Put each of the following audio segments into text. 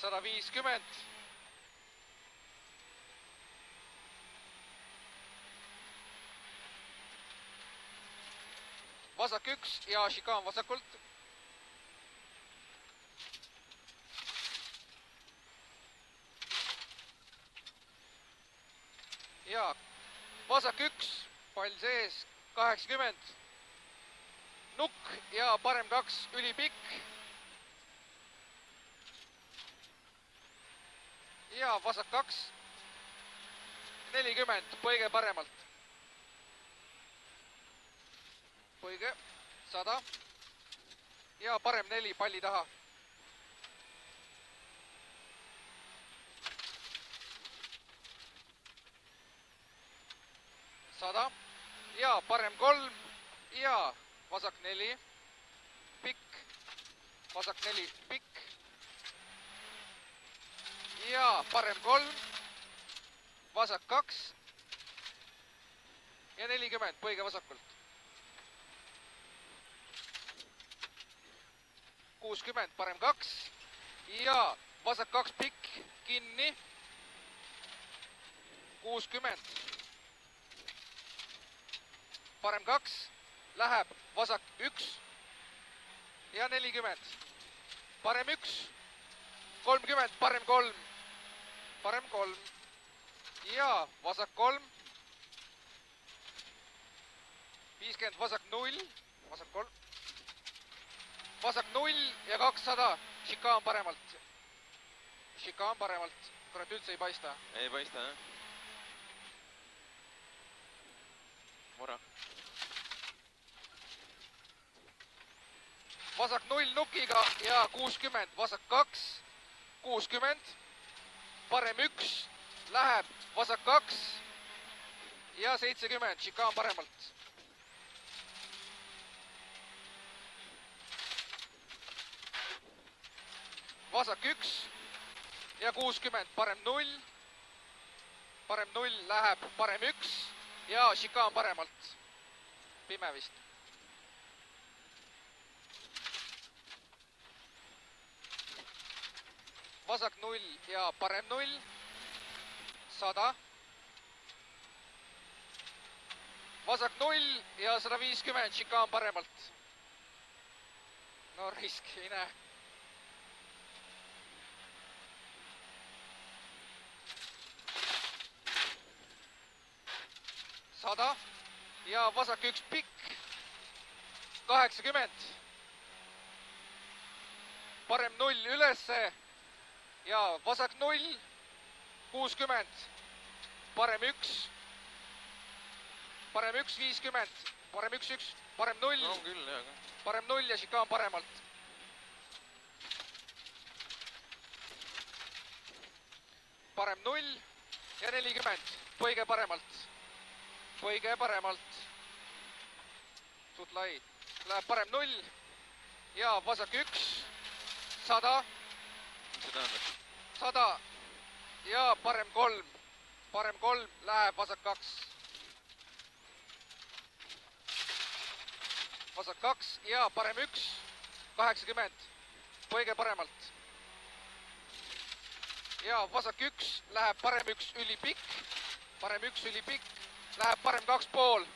150. Vasak 1 ja šikaan vasakult. Ja vasak 1, pall sees, 80. Nukk ja parem 2, ülipikk. Ja vasak 2, 40, põige paremalt. Põige, 100. Ja parem 4, palli taha. Ja parem 3 ja vasak 4, pikk, vasak 4, pikk. Ja parem 3, vasak 2 ja 40, põige vasakult. 60, parem 2 ja vasak 2, pikk, kinni. 60. Parem 2, läheb vasak 1 ja 40. Parem 1, 30, parem 3, parem 3 ja vasak 3. 50, vasak 0, vasak 3. Vasak 0 ja 200, šikaan paremalt. Šikaan paremalt, kurat üldse ei paista. Ei paista, jah. Mora. Vasak 0 nukiga ja 60, vasak 2, 60. Parem 1, läheb vasak 2 ja 70, šikaan paremalt. Vasak 1 ja 60, parem 0. Parem 0 läheb parem 1 ja šikaan paremalt. Pime vist. Vasak 0 ja parem 0. 100. Vasak 0 ja 150, šikaan paremalt. No risk, ei näe. Ja vasak 1 pikk, 80. Parem 0 ülesse ja vasak 0, 60. Parem 1, 50. Parem 1, 1, parem 0. On küll, jah. Parem 0 ja šikaan paremalt. Parem 0 ja 40, põige paremalt. Põige paremalt. Suht lai. Läheb parem 0 ja vasak 1, 100. Mis see tähendab? 100 ja parem 3. Parem 3 läheb vasak 2. Vasak 2 ja parem 1, 80. Põige paremalt. Ja vasak 1 läheb parem 1 ülipikk. Parem 1 ülipikk. Läheb parem 2,5.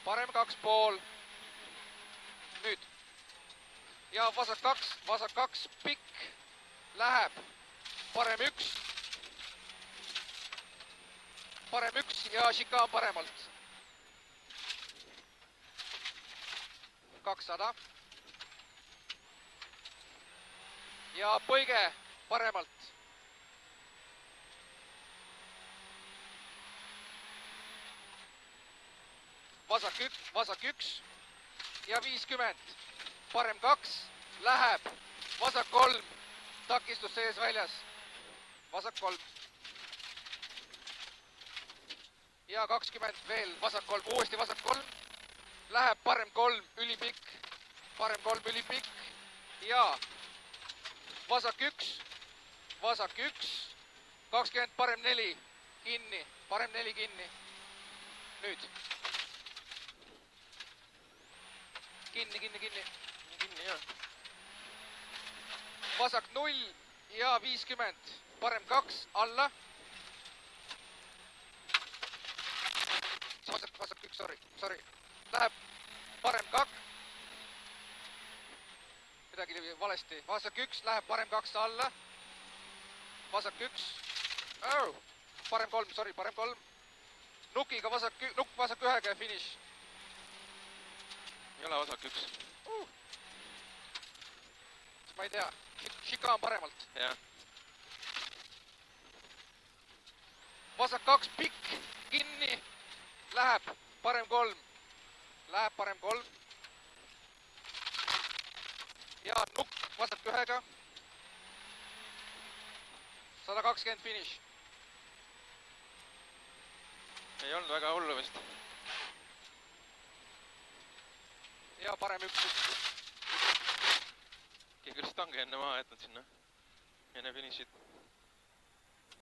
Parem 2,5. Nüüd. Ja vasak 2 pikk. Läheb parem 1. Parem 1 ja šikaan paremalt. 200. Ja põige paremalt. Vasak 1 ja 50. Parem 2 läheb vasak 3. Takistus sees väljas. Vasak 3. Ja 20 veel vasak 3. Uuesti vasak 3. Läheb parem 3 ülipikk. Parem 3 ülipikk. Ja vasak 1. Vasak 1. 20 parem 4. Kinni. Parem 4 kinni. Nüüd. Kinni, jah. vasak 0 ja 50, parem 2, alla. Vasak 1, sorry. Läheb parem 2. Midagi valesti. Vasak 1, läheb parem 2 alla. Vasak 1. Oh, parem 3, sorry, parem 3. Nukiga nukk vasak 1-ga ja finiš. Ei ole vasak 1. Ma ei tea, Shika on paremalt. Jah. Vasak 2, pikk, kinni. Läheb parem 3. Läheb parem 3. Ja nukk vasak 1-ga. 120 finiš. Ei olnud väga hullu vist. Ja parem 1. Keegi oli stange enne maha jätnud sinna. Enne finišit.